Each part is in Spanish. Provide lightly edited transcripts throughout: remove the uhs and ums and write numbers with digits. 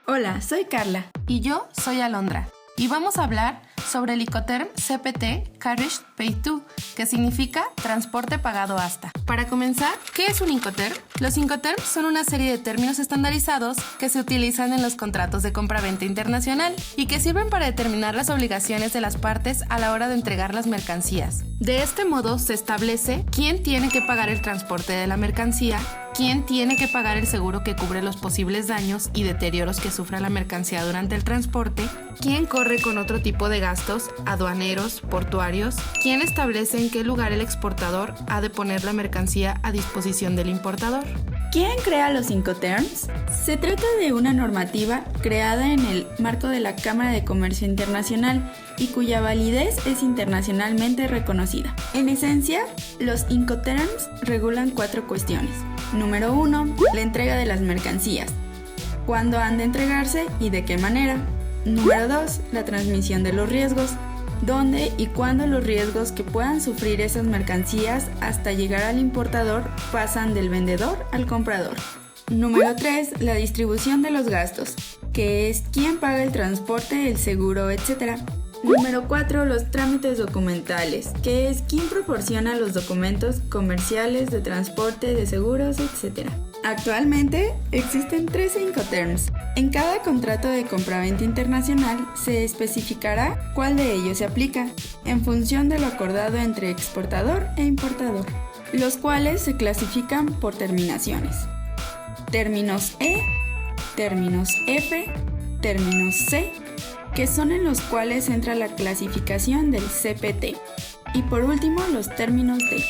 Hola, soy Carla. Y yo soy Alondra. Y vamos a hablar sobre el Incoterm CPT Carriage Paid To, que significa transporte pagado hasta. Para comenzar, ¿qué es un Incoterm? Los Incoterms son una serie de términos estandarizados que se utilizan en los contratos de compra-venta internacional y que sirven para determinar las obligaciones de las partes a la hora de entregar las mercancías. De este modo se establece quién tiene que pagar el transporte de la mercancía, quién tiene que pagar el seguro que cubre los posibles daños y deterioros que sufra la mercancía durante el transporte, quién corre con otro tipo de gastos, aduaneros, portuarios, quién establece en qué lugar el exportador ha de poner la mercancía a disposición del importador. ¿Quién crea los Incoterms? Se trata de una normativa creada en el marco de la Cámara de Comercio Internacional y cuya validez es internacionalmente reconocida. En esencia, los Incoterms regulan 4 cuestiones. Número 1. La entrega de las mercancías. ¿Cuándo han de entregarse y de qué manera? Número 2. La transmisión de los riesgos. ¿Dónde y cuándo los riesgos que puedan sufrir esas mercancías hasta llegar al importador pasan del vendedor al comprador? Número 3. La distribución de los gastos, que es quién paga el transporte, el seguro, etc. Número 4. Los trámites documentales, que es quién proporciona los documentos comerciales de transporte, de seguros, etc. Actualmente existen 13 Incoterms. En cada contrato de compraventa internacional se especificará cuál de ellos se aplica, en función de lo acordado entre exportador e importador, los cuales se clasifican por terminaciones. Términos E, términos F, términos C, que son en los cuales entra la clasificación del CPT. Y por último, los términos D.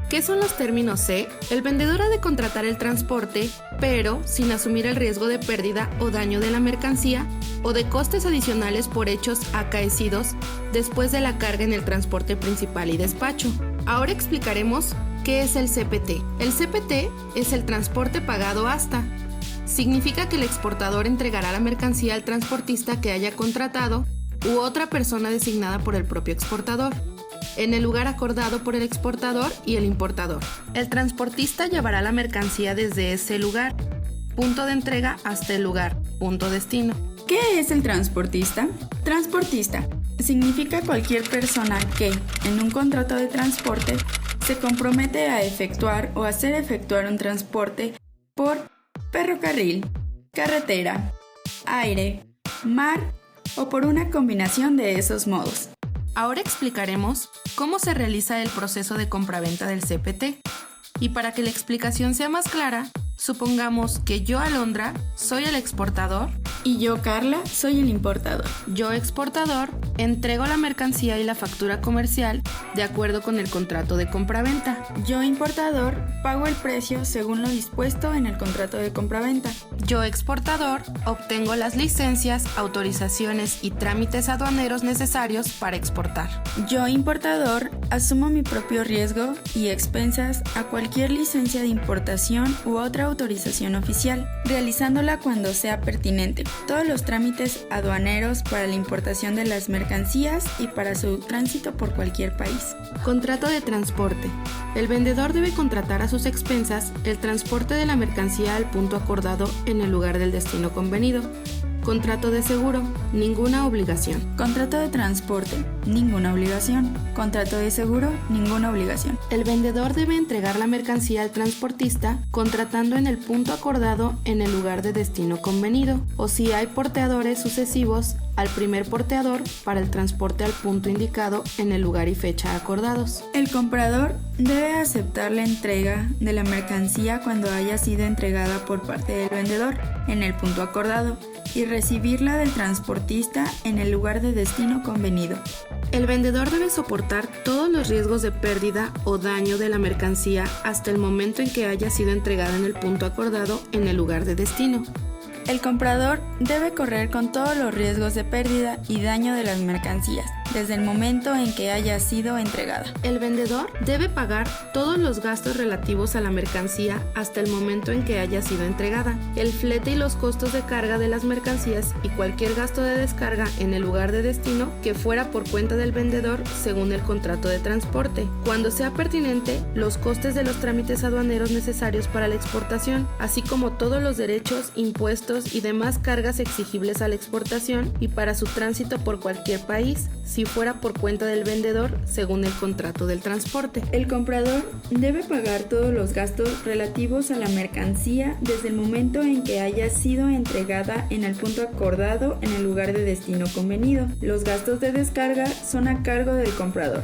¿Qué son los términos C? El vendedor ha de contratar el transporte, pero sin asumir el riesgo de pérdida o daño de la mercancía o de costes adicionales por hechos acaecidos después de la carga en el transporte principal y despacho. Ahora explicaremos qué es el CPT. El CPT es el transporte pagado hasta. Significa que el exportador entregará la mercancía al transportista que haya contratado u otra persona designada por el propio exportador, en el lugar acordado por el exportador y el importador. El transportista llevará la mercancía desde ese lugar, punto de entrega, hasta el lugar, punto destino. ¿Qué es el transportista? Transportista significa cualquier persona que, en un contrato de transporte, se compromete a efectuar o hacer efectuar un transporte por ferrocarril, carretera, aire, mar o por una combinación de esos modos. Ahora explicaremos cómo se realiza el proceso de compraventa del CPT. Y para que la explicación sea más clara, supongamos que yo, Alondra, soy el exportador y yo, Carla, soy el importador. Yo, exportador, entrego la mercancía y la factura comercial de acuerdo con el contrato de compraventa. Yo, importador, pago el precio según lo dispuesto en el contrato de compraventa. Yo, exportador, obtengo las licencias, autorizaciones y trámites aduaneros necesarios para exportar. Yo, importador, asumo mi propio riesgo y expensas a cualquier licencia de importación u otra autorización oficial, realizándola cuando sea pertinente. Todos los trámites aduaneros para la importación de las mercancías y para su tránsito por cualquier país. Contrato de transporte. El vendedor debe contratar a sus expensas el transporte de la mercancía al punto acordado en el lugar del destino convenido. Contrato de seguro, ninguna obligación. Contrato de transporte, ninguna obligación. Contrato de seguro, ninguna obligación. El vendedor debe entregar la mercancía al transportista contratando en el punto acordado en el lugar de destino convenido, o si hay porteadores sucesivos, al primer porteador para el transporte al punto indicado en el lugar y fecha acordados. El comprador debe aceptar la entrega de la mercancía cuando haya sido entregada por parte del vendedor en el punto acordado y recibirla del transportista en el lugar de destino convenido. El vendedor debe soportar todos los riesgos de pérdida o daño de la mercancía hasta el momento en que haya sido entregada en el punto acordado en el lugar de destino. El comprador debe correr con todos los riesgos de pérdida y daño de las mercancías, desde el momento en que haya sido entregada. El vendedor debe pagar todos los gastos relativos a la mercancía hasta el momento en que haya sido entregada, el flete y los costos de carga de las mercancías y cualquier gasto de descarga en el lugar de destino que fuera por cuenta del vendedor según el contrato de transporte. Cuando sea pertinente, los costes de los trámites aduaneros necesarios para la exportación, así como todos los derechos, impuestos documentos y demás cargas exigibles a la exportación y para su tránsito por cualquier país, si fuera por cuenta del vendedor, según el contrato del transporte. El comprador debe pagar todos los gastos relativos a la mercancía desde el momento en que haya sido entregada en el punto acordado en el lugar de destino convenido. Los gastos de descarga son a cargo del comprador,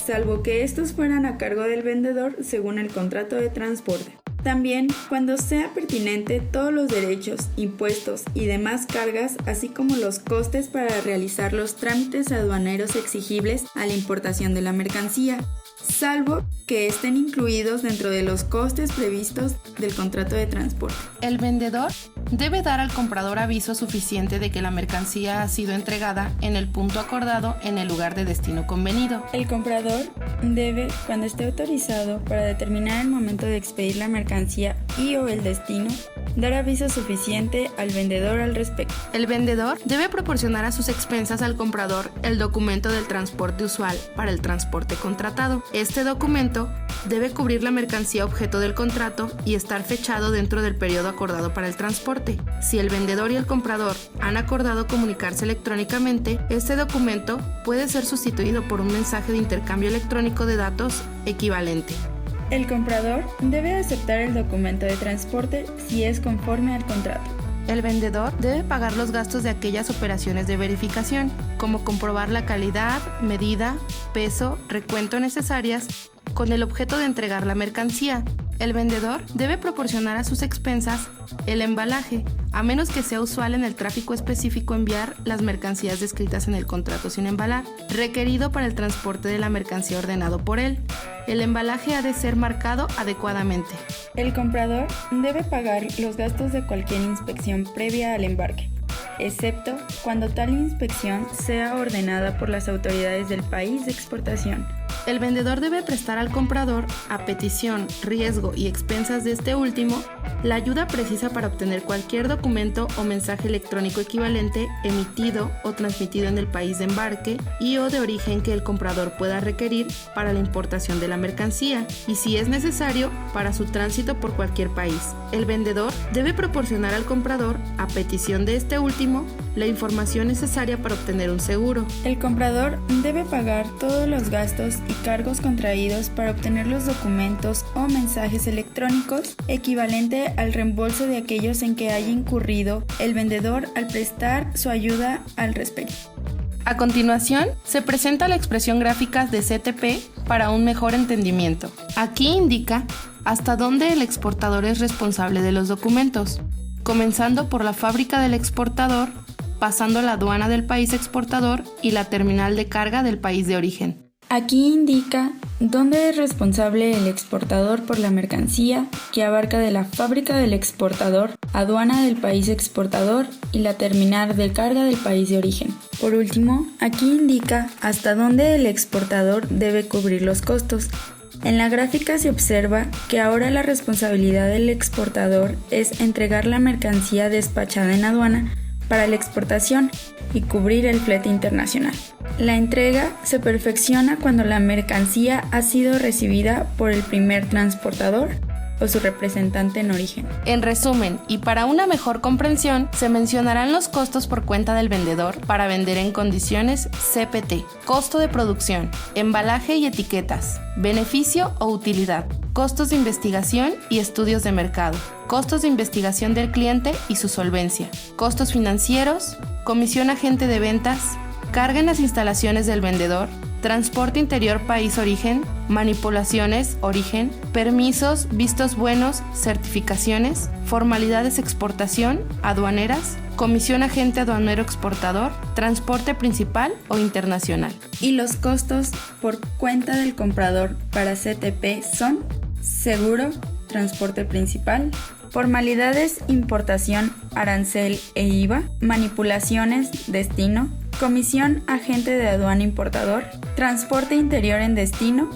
salvo que estos fueran a cargo del vendedor según el contrato de transporte. También, cuando sea pertinente, todos los derechos, impuestos y demás cargas, así como los costes para realizar los trámites aduaneros exigibles a la importación de la mercancía, salvo que estén incluidos dentro de los costes previstos del contrato de transporte. El vendedor debe dar al comprador aviso suficiente de que la mercancía ha sido entregada en el punto acordado en el lugar de destino convenido. El comprador debe, cuando esté autorizado para determinar el momento de expedir la mercancía y/o el destino, dar aviso suficiente al vendedor al respecto. El vendedor debe proporcionar a sus expensas al comprador el documento del transporte usual para el transporte contratado. Este documento debe cubrir la mercancía objeto del contrato y estar fechado dentro del periodo acordado para el transporte. Si el vendedor y el comprador han acordado comunicarse electrónicamente, este documento puede ser sustituido por un mensaje de intercambio electrónico de datos equivalente. El comprador debe aceptar el documento de transporte si es conforme al contrato. El vendedor debe pagar los gastos de aquellas operaciones de verificación, como comprobar la calidad, medida, peso, recuento necesarias, con el objeto de entregar la mercancía. El vendedor debe proporcionar a sus expensas el embalaje, a menos que sea usual en el tráfico específico enviar las mercancías descritas en el contrato sin embalar, requerido para el transporte de la mercancía ordenado por él. El embalaje ha de ser marcado adecuadamente. El comprador debe pagar los gastos de cualquier inspección previa al embarque, excepto cuando tal inspección sea ordenada por las autoridades del país de exportación. El vendedor debe prestar al comprador, a petición, riesgo y expensas de este último, la ayuda precisa para obtener cualquier documento o mensaje electrónico equivalente emitido o transmitido en el país de embarque y o de origen que el comprador pueda requerir para la importación de la mercancía y, si es necesario, para su tránsito por cualquier país. El vendedor debe proporcionar al comprador, a petición de este último, la información necesaria para obtener un seguro. El comprador debe pagar todos los gastos y cargos contraídos para obtener los documentos o mensajes electrónicos, equivalente al reembolso de aquellos en que haya incurrido el vendedor al prestar su ayuda al respecto. A continuación, se presenta la expresión gráfica de CTP para un mejor entendimiento. Aquí indica hasta dónde el exportador es responsable de los documentos, comenzando por la fábrica del exportador, pasando la aduana del país exportador y la terminal de carga del país de origen. Aquí indica dónde es responsable el exportador por la mercancía, que abarca de la fábrica del exportador, aduana del país exportador y la terminal de carga del país de origen. Por último, aquí indica hasta dónde el exportador debe cubrir los costos. En la gráfica se observa que ahora la responsabilidad del exportador es entregar la mercancía despachada en aduana para la exportación y cubrir el flete internacional. La entrega se perfecciona cuando la mercancía ha sido recibida por el primer transportador o su representante en origen. En resumen, y para una mejor comprensión, se mencionarán los costos por cuenta del vendedor para vender en condiciones CPT, costo de producción, embalaje y etiquetas, beneficio o utilidad, costos de investigación y estudios de mercado, costos de investigación del cliente y su solvencia, costos financieros, comisión agente de ventas, carga en las instalaciones del vendedor, transporte interior país-origen, manipulaciones, origen, permisos, vistos buenos, certificaciones, formalidades exportación, aduaneras, comisión agente aduanero exportador, transporte principal o internacional. Y los costos por cuenta del comprador para CTP son seguro, transporte principal, formalidades, importación, arancel e IVA, manipulaciones, destino, comisión agente de aduana importador, transporte interior en destino,